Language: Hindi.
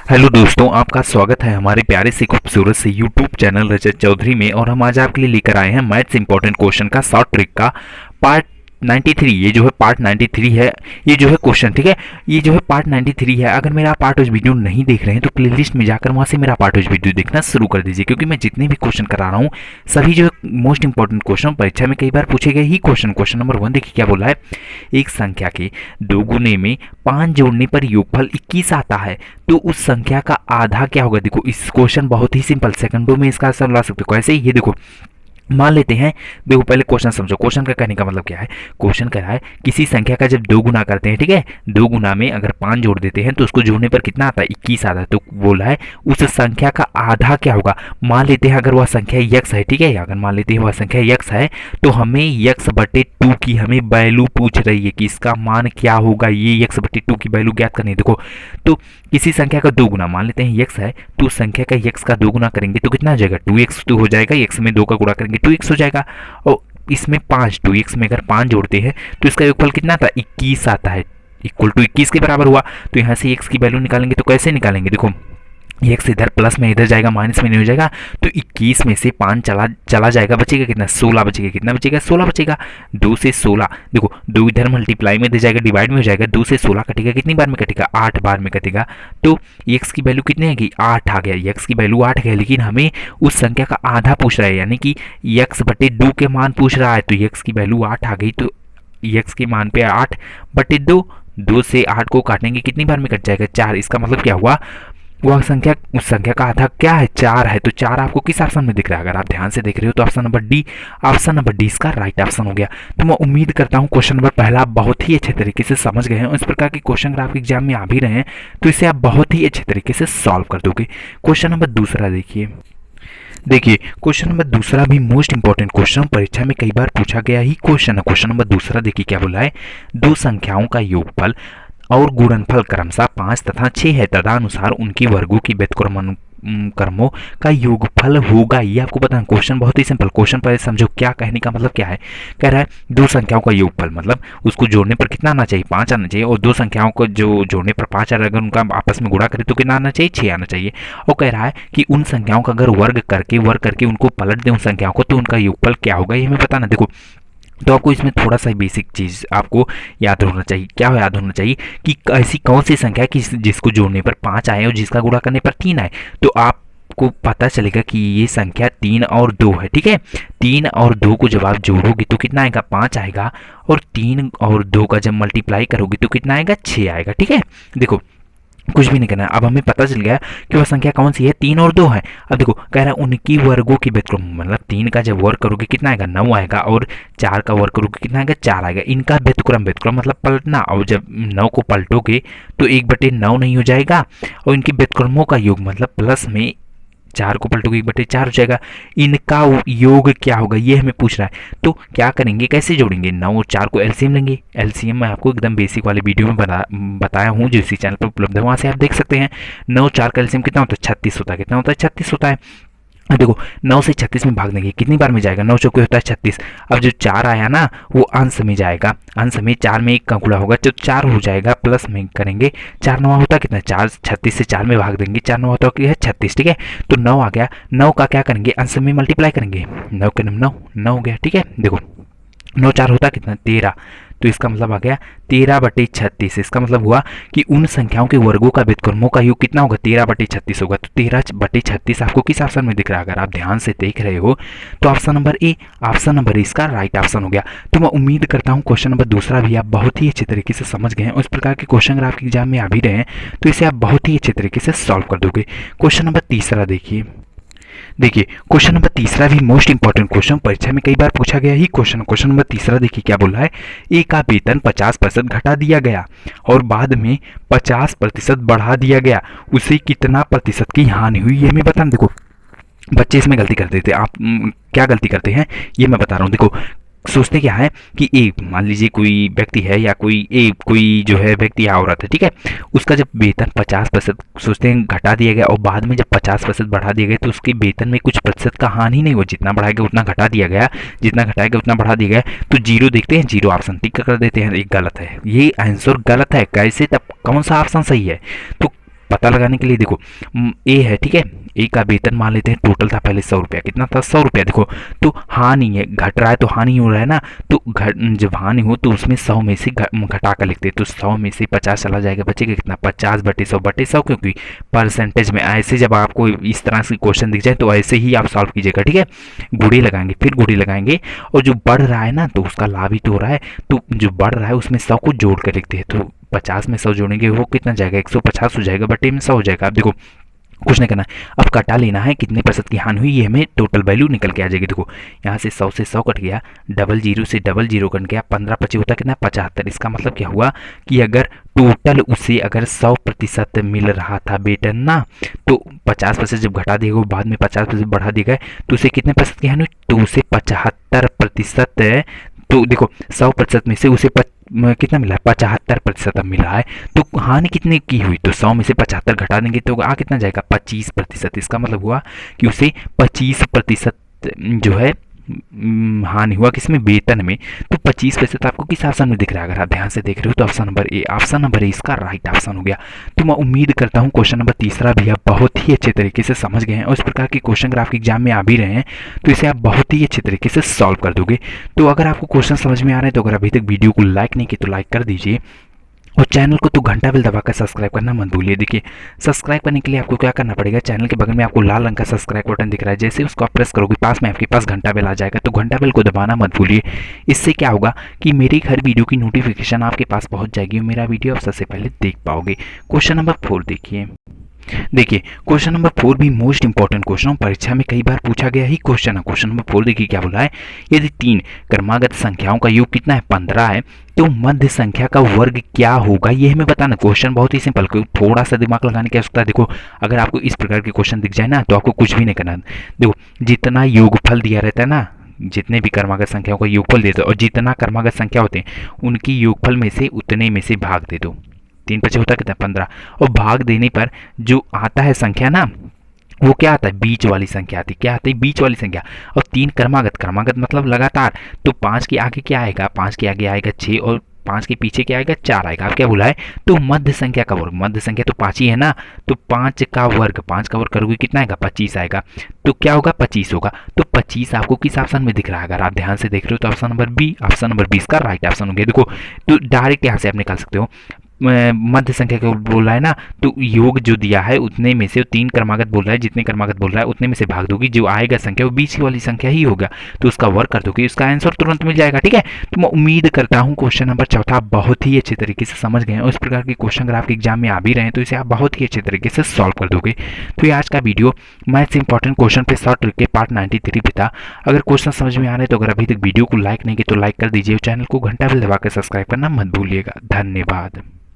हेलो दोस्तों, आपका स्वागत है हमारे प्यारे से खूबसूरत से यूट्यूब चैनल रजत चौधरी में। और हम आज आपके लिए लेकर आए हैं मैथ्स इंपॉर्टेंट क्वेश्चन का शॉर्ट ट्रिक का पार्ट 93। ये जो है पार्ट 93 है, ये जो है क्वेश्चन, ठीक है। ये जो है पार्ट 93 है। अगर मेरा पार्ट वाइज वीडियो नहीं देख रहे हैं तो प्लेलिस्ट में जाकर वहाँ से मेरा पार्ट वाइज वीडियो देखना शुरू कर दीजिए, क्योंकि मैं जितने भी क्वेश्चन करा रहा हूँ सभी जो है मोस्ट इंपॉर्टेंट क्वेश्चन, परीक्षा में कई बार पूछे गए ही क्वेश्चन। क्वेश्चन नंबर 1 देखिए क्या बोला है। एक संख्या के दो गुने में 5 जोड़ने पर योगफल 21 आता है, तो उस संख्या का आधा क्या होगा। देखो इस क्वेश्चन बहुत ही सिंपल, सेकंडों में इसका आंसर ला सकते हो। कैसे, ये देखो मान लेते हैं। देखो पहले क्वेश्चन समझो, क्वेश्चन का कहने का मतलब क्या है। क्वेश्चन कह रहा है किसी संख्या का जब दो गुना करते हैं, ठीक है, दो गुना में अगर 5 जोड़ देते हैं तो उसको जोड़ने पर कितना आता है, 21 आता है। तो बोला है उस संख्या का आधा क्या होगा। मान लेते हैं अगर वह संख्या यक्स है, ठीक है, अगर मान लेते हैं वह संख्या यक्स है तो हमें यक्स बटे 2 की हमें वैल्यू पूछ रही है कि इसका मान क्या होगा। ये यक्स बटे 2 की वैल्यू ज्ञात करनी है। देखो तो किसी संख्या का दो गुना, मान लेते हैं यक्स है तो उस संख्या का यक्स का दो गुना करेंगे तो कितना हो जाएगा, 2x तो हो जाएगा। यक्स में 2 का गुणा करेंगे 2x हो जाएगा। और इसमें 5, 2x में अगर 5 जोड़ते हैं तो इसका योगफल कितना आता है, 21 आता है, इक्वल टू 21 के बराबर हुआ। तो यहाँ से x की वैल्यू निकालेंगे तो कैसे निकालेंगे। देखो x इधर प्लस में इधर जाएगा, माइनस में नहीं हो जाएगा। तो 21 में से 5 चला जाएगा, बचेगा कितना, 16 बचेगा। कितना बचेगा, 16 बचेगा। 2 से 16, देखो 2 इधर मल्टीप्लाई में दे जाएगा, डिवाइड में हो जाएगा। 2 से 16 कटेगा, कितनी बार में कटेगा, 8 बार में कटेगा। तो x की वैल्यू कितनी आएगी, 8 आ गया। x की वैल्यू 8 है, लेकिन हमें उस संख्या का आधा पूछ रहा है, यानी कि x बटे 2 के मान पूछ रहा है। तो x की वैल्यू 8 आ गई। तो x के मान पे 8 बटे 2, 2 से 8 को काटेंगे कितनी बार में कट जाएगा, 4। इसका मतलब क्या हुआ, वह संख्या उस संख्या का आधा क्या है, 4 है। तो 4 आपको किस ऑप्शन में दिख रहा है, अगर आप ध्यान से देख रहे हो तो option number D, option number D इसका राइट ऑप्शन हो गया। तो मैं उम्मीद करता हूँ क्वेश्चन नंबर पहला आप बहुत ही अच्छे तरीके से समझ गए हैं। इस प्रकार के क्वेश्चन अगर आपके एग्जाम में आ भी रहे हैं तो इसे आप बहुत ही अच्छे तरीके से सॉल्व कर दोगे। क्वेश्चन नंबर दूसरा देखिए क्वेश्चन नंबर दूसरा भी मोस्ट इंपॉर्टेंट क्वेश्चन, परीक्षा में कई बार पूछा गया ही क्वेश्चन है। क्वेश्चन नंबर दूसरा देखिए क्या बोला है। दो संख्याओं का योगफल और गुणनफल क्रमशः 5 तथा 6 है, तदनुसार उनकी वर्गों की क्रमों का योगफल होगा। ये आपको पता है। क्वेश्चन बहुत ही सिंपल, क्वेश्चन पहले समझो क्या कहने का मतलब क्या है। कह रहा है दो संख्याओं का योगफल मतलब उसको जोड़ने पर कितना आना चाहिए, 5 आना चाहिए। और दो संख्याओं को जो जोड़ने पर 5 आ रहा है, अगर उनका आपस में गुणा करें तो कितना आना चाहिए, 6 आना चाहिए। और कह रहा है कि उन संख्याओं का अगर वर्ग करके उनको पलट दें उन संख्याओं को, तो उनका योगफल क्या होगा, ये हमें बताना। देखो तो आपको इसमें थोड़ा सा बेसिक चीज़ आपको याद होना चाहिए। क्या याद होना चाहिए कि ऐसी कौन सी संख्या है कि जिसको जोड़ने पर 5 आए और जिसका गुणा करने पर 3 आए। तो आपको पता चलेगा कि ये संख्या 3 और 2 है, ठीक है। 3 और 2 को जब आप जोड़ोगे तो कितना आएगा, 5 आएगा। और 3 और 2 का जब मल्टीप्लाई करोगे तो कितना आएगा, 6 आएगा, ठीक है। देखो कुछ भी नहीं करना है। अब हमें पता चल गया कि वह संख्या कौन सी है, 3 और 2 है। अब देखो कह रहा है उनकी वर्गों की व्यतिक्रम, मतलब 3 का जब वर्ग करोगे कितना आएगा, 9 आएगा। और 4 का वर्ग करोगे कितना आएगा, 4 आएगा। इनका व्यतिक्रम मतलब पलटना, और जब 9 को पलटोगे तो 1/9 नहीं हो जाएगा। और इनके व्यतिक्रमों का योग मतलब प्लस में 4 को पलटोगे 1/4 हो जाएगा। इनका योग क्या होगा ये हमें पूछ रहा है। तो क्या करेंगे, कैसे जोड़ेंगे, 9 और 4 को एलसीएम लेंगे। एलसीएम मैं आपको एकदम बेसिक वाले वीडियो में बताया हूँ जो इसी चैनल पर उपलब्ध है, वहाँ से आप देख सकते हैं। 9 और 4 का एलसीएम कितना होता है, 36 होता है। कितना होता है, 36 होता है। देखो 9 से 36 में भाग देंगे, कितनी बार में जाएगा, 9 चौके होता है 36। अब जो 4 आया ना वो अंश में जाएगा, अंश में 4 में 1 का गुणा होगा तो 4 हो जाएगा। प्लस में करेंगे 4 9 होता है कितना, 4 36 से 4 में भाग देंगे, 4 9 होता है 36, ठीक है। तो 9 आ गया। 9 का क्या करेंगे, अंश में मल्टीप्लाई करेंगे, 9 के 9 9 हो गया, ठीक है। देखो 9 4 होता कितना, 13। तो इसका मतलब आ गया 13/36। इसका मतलब हुआ कि उन संख्याओं के वर्गों का व्युत्क्रमों का योग कितना होगा, 13/36 होगा। तो 13/36 आपको किस ऑप्शन में दिख रहा है, अगर आप ध्यान से देख रहे हो तो option number A, option number A इसका राइट ऑप्शन हो गया। तो मैं उम्मीद करता हूँ क्वेश्चन नंबर दूसरा भी आप बहुत ही अच्छे तरीके से समझ गए हैं। उस प्रकार के क्वेश्चन अगर आपके एग्जाम में आ भी रहे हैं तो इसे आप बहुत ही अच्छे तरीके से सॉल्व कर दोगे। क्वेश्चन नंबर तीसरा देखिए क्वेश्चन नंबर तीसरा भी मोस्ट इंपॉर्टेंट क्वेश्चन, परीक्षा में कई बार पूछा गया ही क्वेश्चन। क्वेश्चन नंबर तीसरा देखिए क्या बोल रहा है। ए का वेतन 50% घटा दिया गया और बाद में 50% बढ़ा दिया गया, उसे कितना प्रतिशत की हानि हुई, ये हमें बताना। देखो बच्चे इसमें गलती कर देते हैं। आप क्या गलती करते हैं ये मैं बता रहा हूँ। देखो सोचते क्या है कि ए, मान लीजिए कोई व्यक्ति है या कोई जो है व्यक्ति या औरत है, ठीक है, उसका जब वेतन 50% सोचते हैं घटा दिया गया और बाद में जब 50% बढ़ा दिया गया तो उसके वेतन में कुछ प्रतिशत का हानि नहीं हुआ, जितना बढ़ाएगा उतना घटा दिया गया, जितना घटाएगा उतना बढ़ा दिया गया। तो जीरो देखते हैं, जीरो ऑप्शन टिक कर देते हैं, एक गलत है, ये आंसर गलत है। कैसे, तब कौन सा ऑप्शन सही है। तो पता लगाने के लिए देखो ए है, ठीक है, ए का वेतन मान लेते हैं टोटल था पहले 100 रुपया, कितना था 100 रुपया। देखो तो हानि है, घट रहा है तो हानि हो रहा है ना, तो जब हानि हो तो उसमें 100 में से घटा कर लिखते हैं, तो 100 में से 50 चला जाएगा, बचेगा कितना 50/100/100, क्योंकि परसेंटेज में ऐसे जब आपको इस तरह से क्वेश्चन दिख जाए तो ऐसे ही आप सॉल्व कीजिएगा, ठीक है। गुड़ी लगाएंगे, फिर गुड़ी लगाएंगे, और जो बढ़ रहा है ना तो उसका लाभ ही तो हो रहा है, तो जो बढ़ रहा है उसमें 100 को जोड़ कर लिखते हैं, तो 50 में 100 जोड़ेंगे वो कितना जाएगा 150 हो जाएगा, बटे में 100 हो जाएगा। आप देखो कुछ नहीं करना है, अब कटा लेना है कितने % की हानि हुई, ये हमें टोटल वैल्यू निकल के आ जाएगी। देखो यहाँ से 100 से 100 कट गया, 00 से 00 कट गया, 15 25 होता कितना 75। इसका मतलब क्या हुआ कि अगर टोटल उसे अगर 100% मिल रहा था वेतन ना, तो 50% जब घटा देगा बाद में 50% बढ़ा देगा, तो उसे कितने % की हानि हुई, तो उसे 75%, तो देखो 100% में से उसे कितना मिला है 75% अब मिला है, तो हानि कितने की हुई, तो 100 में से 75 घटा देंगे तो आ कितना जाएगा 25%। इसका मतलब हुआ कि उसे 25% जो है हानि हुआ किसमें, वेतन में। तो 25% आपको किस ऑप्शन में दिख रहा है, अगर आप ध्यान से देख रहे हो तो option number A, option number A इसका राइट ऑप्शन हो गया। तो मैं उम्मीद करता हूँ क्वेश्चन नंबर तीसरा भी आप बहुत ही अच्छे तरीके से समझ गए हैं, और इस प्रकार के क्वेश्चन अगर आपके एग्जाम में आ भी रहे हैं तो इसे आप बहुत ही अच्छे तरीके से सॉल्व कर दोगे। तो अगर आपको क्वेश्चन समझ में आ रहे हैं तो अगर अभी तक वीडियो को लाइक नहीं किया तो लाइक कर दीजिए, और चैनल को तो घंटा बेल दबाकर सब्सक्राइब करना मत भूलिए। देखिए सब्सक्राइब करने के लिए आपको क्या करना पड़ेगा, चैनल के बगल में आपको लाल रंग का सब्सक्राइब बटन दिख रहा है, जैसे उसको आप प्रेस करोगे पास में आपके पास घंटा बेल आ जाएगा, तो घंटा बेल को दबाना मत भूलिए। इससे क्या होगा कि मेरी हर वीडियो की नोटिफिकेशन आपके पास पहुंच जाएगी और मेरा वीडियो आप सबसे पहले देख पाओगे। क्वेश्चन नंबर 4 देखिए, क्वेश्चन नंबर 4 भी मोस्ट इंपॉर्टेंट क्वेश्चन, परीक्षा में कई बार पूछा गया ही क्वेश्चन है। क्वेश्चन नंबर 4 देखिए क्या बोला है, यदि 3 क्रमागत संख्याओं का योग कितना है 15 है, तो मध्य संख्या का वर्ग क्या होगा, ये हमें बताना। क्वेश्चन बहुत ही सिंपल, थोड़ा सा दिमाग लगाने की आवश्यकता है। देखो अगर आपको इस प्रकार के क्वेश्चन दिख जाए ना तो आपको कुछ भी नहीं करना। देखो जितना योगफल दिया रहता है ना, जितने भी क्रमागत संख्याओं का योगफल देते हो और जितना क्रमागत संख्या होते हैं उनकी योगफल में से उतने में से भाग दे दो। 3 5 होता कितना 15, और भाग देने पर जो आता है संख्या ना वो क्या आता है, बीच वाली संख्या आती है। क्या आती है, बीच वाली संख्या। और 3 क्रमागत मतलब लगातार, तो 5 के आगे क्या आएगा, 5 के आगे आएगा 6, और 5 के पीछे क्या आएगा 4 आएगा। आप क्या बोला है, तो मध्य संख्या का वर्ग, मध्य संख्या तो 5 ही है ना, तो 5 का वर्ग करोगे कितना आएगा 25 आएगा, तो क्या होगा 25 होगा। तो 25 आपको किस ऑप्शन में दिख रहा है, अगर आप ध्यान से देख रहे हो तो option number B, option number 20 का राइट ऑप्शन हो गया। देखो तो डायरेक्ट यहाँ से आप निकाल सकते हो, मध्य संख्या को बोल रहा है ना, तो योग जो दिया है उतने में से, 3 क्रमागत बोल रहा है, जितने क्रमागत बोल रहा है उतने में से भाग दोगी, जो आएगा संख्या वो बीच वाली संख्या ही होगा, तो उसका वर्ग कर दोगे, उसका आंसर तुरंत मिल जाएगा। ठीक है, तो मैं उम्मीद करता हूँ क्वेश्चन नंबर 4 आप बहुत ही अच्छे तरीके से समझ गए हैं, और इस प्रकार के क्वेश्चन अगर आपके एग्जाम में आ भी रहे हैं तो इसे आप बहुत ही अच्छे तरीके से सॉल्व कर दोगे। तो ये आज का वीडियो मैथ्स इंपॉर्टेंट क्वेश्चन पे शॉर्ट ट्रिक के पार्ट 93 पे था। अगर क्वेश्चन समझ में आ रहे हैं तो अगर अभी तक वीडियो को लाइक नहीं किया तो लाइक कर दीजिए, चैनल को घंटा बेल दबाकर सब्सक्राइब करना मत भूलिएगा। धन्यवाद।